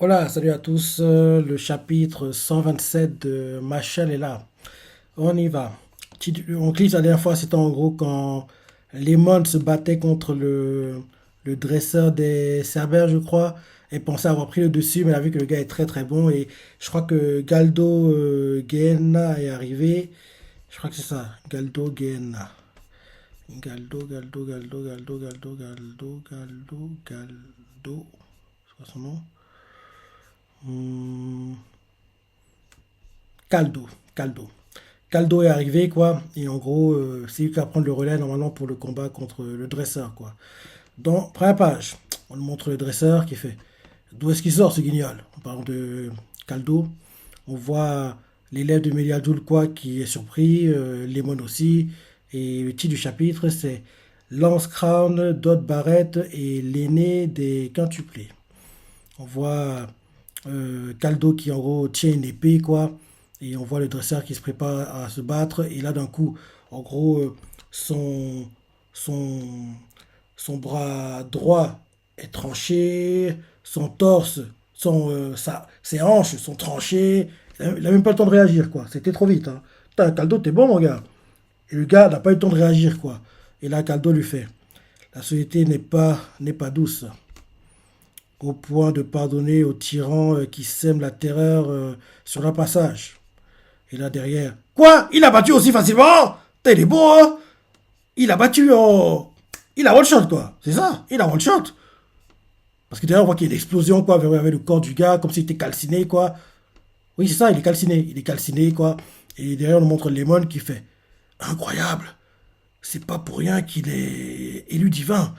Hola, salut à tous. Le chapitre 127 de Machel est là. On y va. On clique la dernière fois, c'était en gros quand Lemon se battait contre le dresseur des Cerbères, je crois, et pensait avoir pris le dessus, mais il a vu que le gars est très très bon. Et je crois que Galdo Guenna est arrivé. Je crois que c'est ça, Galdo Guenna. Galdo. C'est quoi son nom? Hmm, Caldo, Caldo. Caldo est arrivé, quoi, et en gros, c'est lui qui va prendre le relais normalement pour le combat contre le dresseur, quoi. Dans première page, on nous montre le dresseur qui fait d'où est-ce qu'il sort ce guignol. On parle de Caldo. On voit l'élève de Meliadoul, quoi, qui est surpris, Lemon aussi. Et le titre du chapitre, c'est Lance Crown, Dot Barrett et l'aîné des quintuplés. On voit Caldo qui en gros tient une épée, quoi. Et on voit le dresseur qui se prépare à se battre. Et là d'un coup, en gros, son, son, son bras droit est tranché, son torse, ses hanches sont tranchées. Il a même pas le temps de réagir, quoi. C'était trop vite, hein. Putain, Caldo, t'es bon, mon gars. Et le gars n'a pas eu le temps de réagir, quoi. Et là, Caldo lui fait. La société n'est pas douce au point de pardonner aux tyrans qui sèment la terreur sur leur passage. Et là derrière, quoi? Il a battu aussi facilement? T'es des beau, hein? Il a battu en. Il a one shot, quoi. C'est ça? Il a one shot. Parce que derrière, on voit qu'il y a une explosion, quoi, avec le corps du gars, comme s'il était calciné, quoi. Oui, c'est ça, il est calciné. Il est calciné, quoi. Et derrière, on nous montre Lemon qui fait incroyable. C'est pas pour rien qu'il est élu divin.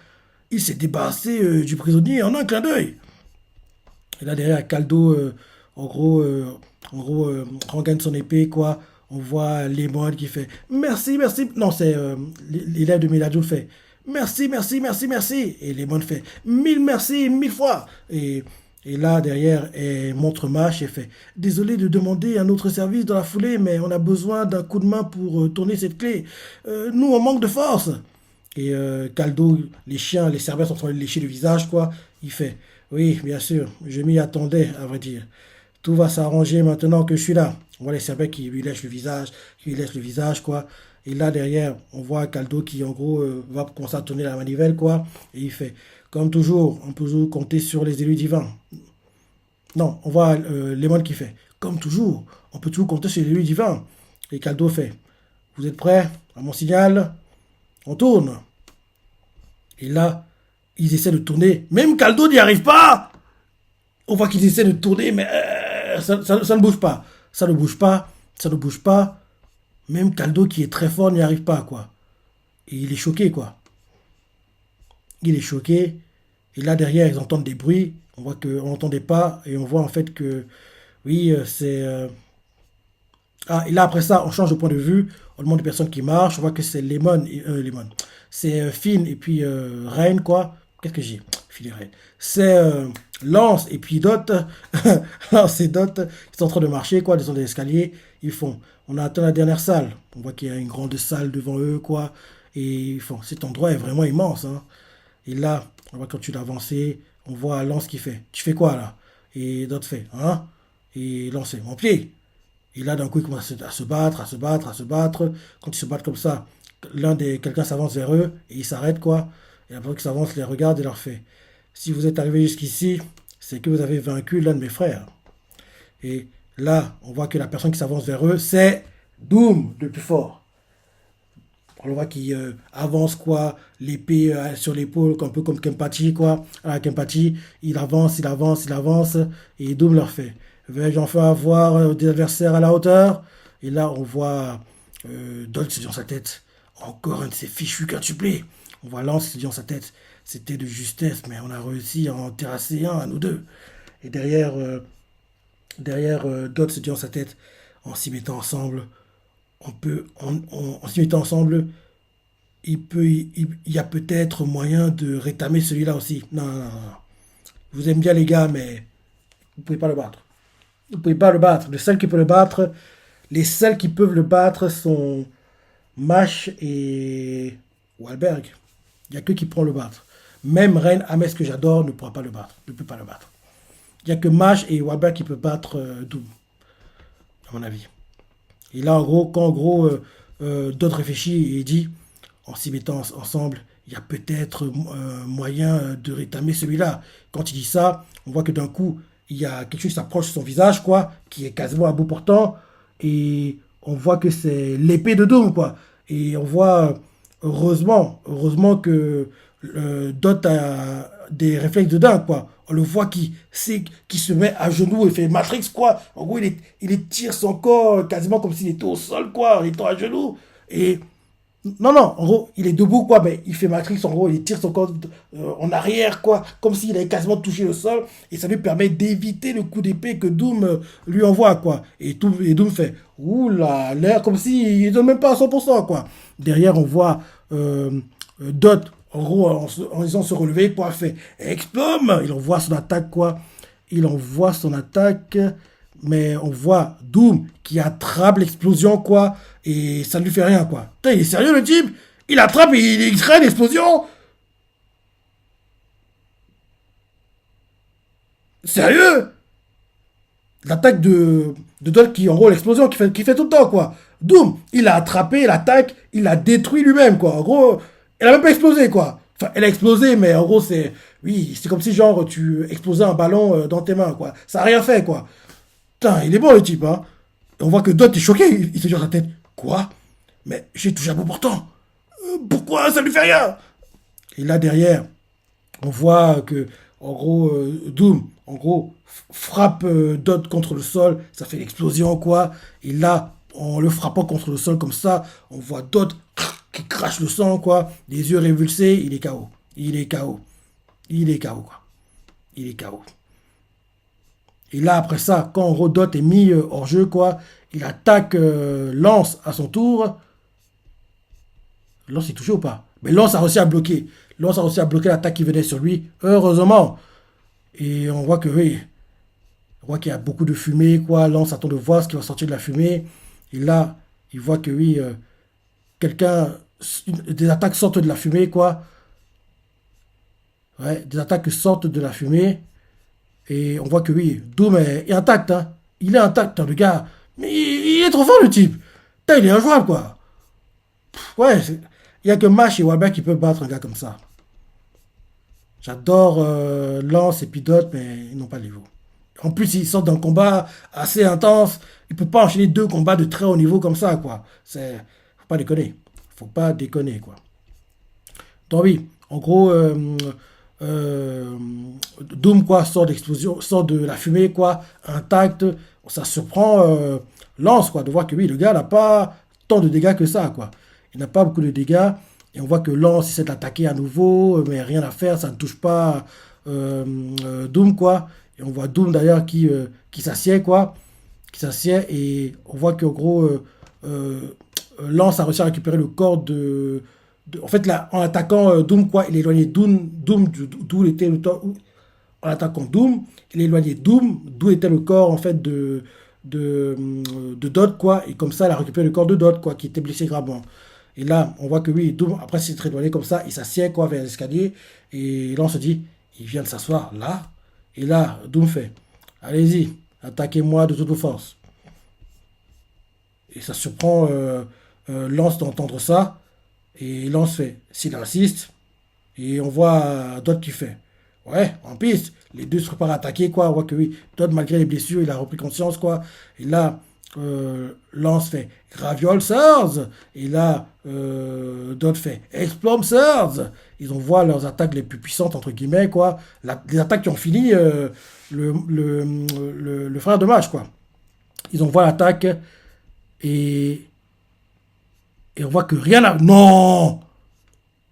Il s'est débarrassé du prisonnier en un clin d'œil. Et là derrière, Caldo, en gros, rengaine son épée, quoi. On voit Lemon qui fait merci, merci. Non, c'est l'élève de Meladjo fait merci, merci, merci, merci. Et Lemon fait mille merci, mille fois. Et là derrière, elle montre Mash et fait désolé de demander un autre service dans la foulée, mais on a besoin d'un coup de main pour tourner cette clé. Nous, on manque de force. Et Caldo, les chiens, les cerbères sont en train de lécher le visage, quoi. Il fait, oui, bien sûr, je m'y attendais, à vrai dire. Tout va s'arranger maintenant que je suis là. On voit les cerbères qui lui lèchent le visage, quoi. Et là, derrière, on voit Caldo qui, en gros, va commencer à tourner la manivelle, quoi. Et il fait, comme toujours, on peut toujours compter sur les élus divins. Non, on voit Lemon qui fait, comme toujours, on peut toujours compter sur les élus divins. Et Caldo fait, vous êtes prêts à mon signal? On tourne. Et là, ils essaient de tourner. Même Caldo n'y arrive pas. On voit qu'ils essaient de tourner, mais ça ne bouge pas. Ça ne bouge pas. Ça ne bouge pas. Même Caldo, qui est très fort, n'y arrive pas, quoi. Et il est choqué, quoi. Il est choqué. Et là, derrière, ils entendent des bruits. On voit qu'on n'entendait pas. Et on voit en fait que, oui, c'est. Ah, et là, après ça, on change de point de vue. On demande des personnes qui marchent. On voit que c'est Lemon. Lemon. C'est Finn et puis Rain, quoi. Qu'est-ce que j'ai? Finn et Rain. C'est Lance et puis Dot. Lance et Dot qui sont en train de marcher, quoi. Ils sont des escaliers. Ils font. On a atteint la dernière salle. On voit qu'il y a une grande salle devant eux, quoi. Et ils font. Cet endroit est vraiment immense, hein. Et là, on voit quand tu avancer, on voit Lance qui fait. Tu fais quoi là? Et Dot fait. Hein? Et Lance fait. Mon pied. Et là, d'un coup, ils commencent à se battre, à se battre, à se battre. Quand ils se battent comme ça, quelqu'un s'avance vers eux et ils s'arrêtent, quoi. Et la personne qui s'avance les regarde et leur fait si vous êtes arrivé jusqu'ici, c'est que vous avez vaincu l'un de mes frères. Et là, on voit que la personne qui s'avance vers eux, c'est Doom, le plus fort. On voit qu'il avance, quoi, l'épée sur l'épaule, un peu comme Kempachi, quoi. Kempachi, il avance, il avance, il avance, et Doom leur fait vais-je enfin avoir des adversaires à la hauteur? Et là, on voit Dolce dans sa tête. Encore un de ces fichus quintuplés. On voit Lance qui dit dans sa tête. C'était de justesse, mais on a réussi à en terrasser un à nous deux. Et derrière Dot se dit dans sa tête, en s'y mettant ensemble, en s'y mettant ensemble, il y a peut-être moyen de rétamer celui-là aussi. Non, non, non, non. Je vous aime bien les gars, mais vous pouvez pas le battre. Vous pouvez pas le battre. Les seuls qui peuvent le battre sont Mash et Wahlberg. Il n'y a que qui pourront le battre. Même Reine Ames, que j'adore, ne pourra pas le battre. Ne peut pas le battre. Il n'y a que Mash et Wabba qui peuvent battre Doom, à mon avis. Et là, en gros, quand en gros, Dodd réfléchit et dit, en s'y mettant ensemble, il y a peut-être moyen de rétamer celui-là. Quand il dit ça, on voit que d'un coup, il y a quelque chose qui s'approche de son visage, quoi, qui est quasiment à bout portant, et on voit que c'est l'épée de Doom, quoi. Et on voit, heureusement que Dot a des réflexes de dingue, quoi. On le voit qui se met à genoux et fait Matrix, quoi. En gros, il étire son corps quasiment comme s'il était au sol, quoi, en étant à genoux. Et non, non, en gros, il est debout, quoi, mais il fait Matrix, en gros, il tire son corps en arrière, quoi, comme s'il avait quasiment touché le sol, et ça lui permet d'éviter le coup d'épée que Doom lui envoie, quoi. Et Doom fait, oula, l'air comme s'il ne donne même pas à 100%, quoi. Derrière, on voit Dot, en gros, en disant se relever, quoi, fait, explome, il envoie son attaque, quoi. Il envoie son attaque, mais on voit Doom qui attrape l'explosion, quoi, et ça ne lui fait rien, quoi. Putain, il est sérieux, le type? Il attrape et il crée l'explosion? Sérieux? L'attaque de Doll qui, en gros, l'explosion qui fait tout le temps, quoi. Doom, il a attrapé l'attaque, il l'a détruit lui-même, quoi. En gros, elle a même pas explosé, quoi. Enfin, elle a explosé, mais en gros, c'est... Oui, c'est comme si, genre, tu explosais un ballon dans tes mains, quoi. Ça a rien fait, quoi. Putain, il est bon, le type, hein. Et on voit que Dot est choqué, il se dit dans sa tête, quoi? Mais j'ai touché un bout pourtant. Pourquoi ça lui fait rien? Et là, derrière, on voit que, en gros, Doom, en gros, frappe Dot contre le sol, ça fait l'explosion, quoi. Et là, en le frappant contre le sol comme ça, on voit Dot qui crache le sang, quoi. Les yeux révulsés, il est KO. Il est KO. Il est KO, quoi. Il est KO. Et là, après ça, quand Rodot est mis hors jeu, quoi, il attaque Lance à son tour. Lance est touché ou pas? Mais Lance a réussi à bloquer. Lance a réussi à bloquer l'attaque qui venait sur lui, heureusement. Et on voit que, oui, on voit qu'il y a beaucoup de fumée, quoi. Lance attend de voir ce qui va sortir de la fumée. Et là, il voit que, oui, quelqu'un, des attaques sortent de la fumée, quoi. Ouais, des attaques sortent de la fumée. Et on voit que oui, Doom est intact, hein. Il est intact, hein, le gars. Mais il est trop fort, le type. Putain, il est injouable, quoi. Ouais, il n'y a que Mash et Waber qui peuvent battre un gars comme ça. J'adore Lance et Pidote, mais ils n'ont pas le niveau. En plus, ils sortent d'un combat assez intense. Ils ne peuvent pas enchaîner deux combats de très haut niveau comme ça, quoi. Faut pas déconner. Faut pas déconner, quoi. Donc oui, en gros, euh, Doom quoi sort d'explosion, sort de la fumée quoi, intact. Ça surprend Lance quoi de voir que oui, le gars n'a pas tant de dégâts que ça quoi. Il n'a pas beaucoup de dégâts et on voit que Lance essaie d'attaquer à nouveau, mais rien à faire, ça ne touche pas Doom quoi. Et on voit Doom d'ailleurs qui s'assied quoi, qui s'assied et on voit qu'en gros euh, Lance a réussi à récupérer le corps en fait, là, en attaquant Doom, quoi, il est éloigné Doom d'où était le temps. En attaquant Doom, il est éloigné Doom, d'où était le corps, en fait, de Dot, quoi. Et comme ça, il a récupéré le corps de Dot, quoi, qui était blessé gravement. Et là, on voit que oui, Doom, après s'est très éloigné comme ça, il s'assied, quoi, vers l'escalier. Et là, on se dit, il vient de s'asseoir là. Et là, Doom fait, allez-y, attaquez-moi de toutes vos forces. Et ça surprend Lance d'entendre ça. Et Lance fait, s'il insiste, et on voit Dodd qui fait, ouais, en piste, les deux se préparent à attaquer, quoi. On voit que oui, Dodd, malgré les blessures, il a repris conscience, quoi. Et là, Lance fait, Graviol Swords. Et là, Dodd fait, Explode Swords. Ils envoient leurs attaques les plus puissantes, entre guillemets, quoi. Les attaques qui ont fini le frère de Mage, quoi. Ils envoient l'attaque et on voit que rien n'a... Non!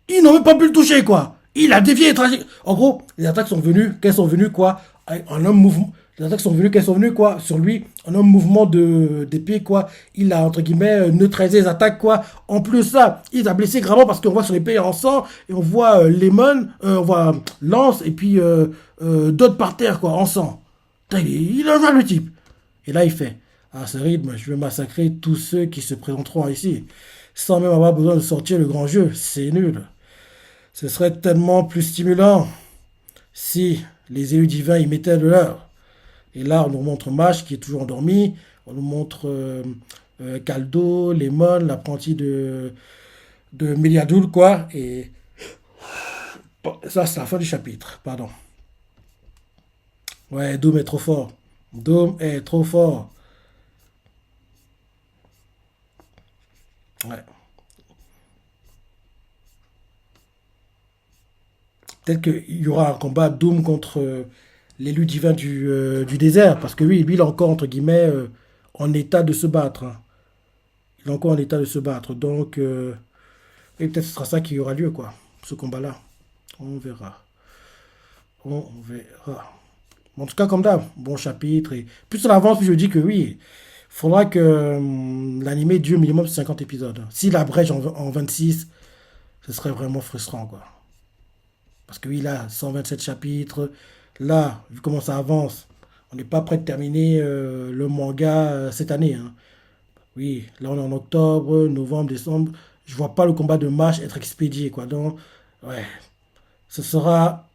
Ils n'ont même pas pu le toucher, quoi. Il a dévié tragique. En gros, les attaques sont venues, qu'elles sont venues, quoi, en un mouvement. Les attaques sont venues, qu'elles sont venues, quoi, sur lui, en un mouvement d'épée, quoi. Il a, entre guillemets, neutralisé les attaques, quoi. En plus, ça, il a blessé gravement parce qu'on voit son épée en sang, et on voit Lemon, on voit Lance, et puis d'autres par terre, quoi, en sang. Putain, il est un le type. Et là, il fait, à ce rythme, je vais massacrer tous ceux qui se présenteront ici sans même avoir besoin de sortir le grand jeu. C'est nul. Ce serait tellement plus stimulant si les élus divins y mettaient de leur. Et là, on nous montre Mash qui est toujours endormi. On nous montre Caldo, Lemon, l'apprenti de Meliadoul, quoi. Et bon, ça, c'est la fin du chapitre. Pardon. Ouais, Doom est trop fort. Doom est trop fort. Ouais. Peut-être qu'il y aura un combat Doom contre l'élu divin du désert. Parce que oui, lui, il est encore, entre guillemets, en état de se battre, hein. Il est encore en état de se battre. Donc, et peut-être ce sera ça qui aura lieu, quoi. Ce combat-là. On verra. On verra. En tout cas, comme d'hab, bon chapitre. Et plus on avance, plus je dis que oui, il faudra que l'animé dure minimum 50 épisodes. Si la brèche en 26, ce serait vraiment frustrant, quoi. Parce que oui, là, 127 chapitres. Là, vu comment ça avance, on n'est pas prêt de terminer le manga cette année, hein. Oui, là, on est en octobre, novembre, décembre. Je vois pas le combat de Mash être expédié, quoi. Donc, ouais, ce sera,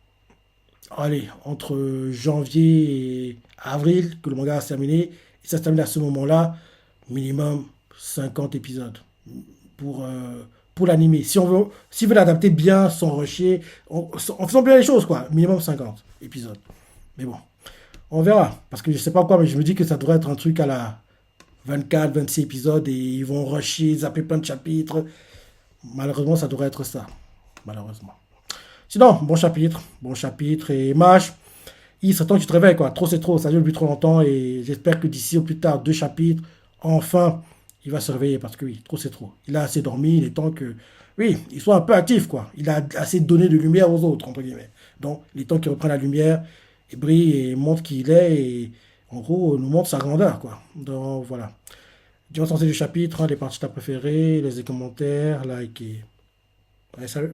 allez, entre janvier et avril que le manga va se terminer. Et ça se termine à ce moment-là, minimum 50 épisodes pour, pour l'animé. Si on veut, s'ils veulent l'adapter bien, sans rusher, en faisant bien les choses, quoi. Minimum 50 épisodes. Mais bon, on verra. Parce que je sais pas quoi, mais je me dis que ça devrait être un truc à la 24, 26 épisodes et ils vont rusher, zapper plein de chapitres. Malheureusement, ça devrait être ça. Malheureusement. Sinon, bon chapitre et match. Il serait temps que tu te réveilles, quoi. Trop, c'est trop. Ça dure depuis trop longtemps. Et j'espère que d'ici au plus tard, deux chapitres, enfin, il va se réveiller. Parce que oui, trop, c'est trop. Il a assez dormi. Il est temps que, oui, il soit un peu actif, quoi. Il a assez donné de lumière aux autres, entre guillemets. Donc, il est temps qu'il reprenne la lumière et brille et montre qui il est. Et en gros, nous montre sa grandeur, quoi. Donc, voilà. Dis-moi ton du chapitre, hein, les parties que tu as préférées, les commentaires, like et... Ouais, salut.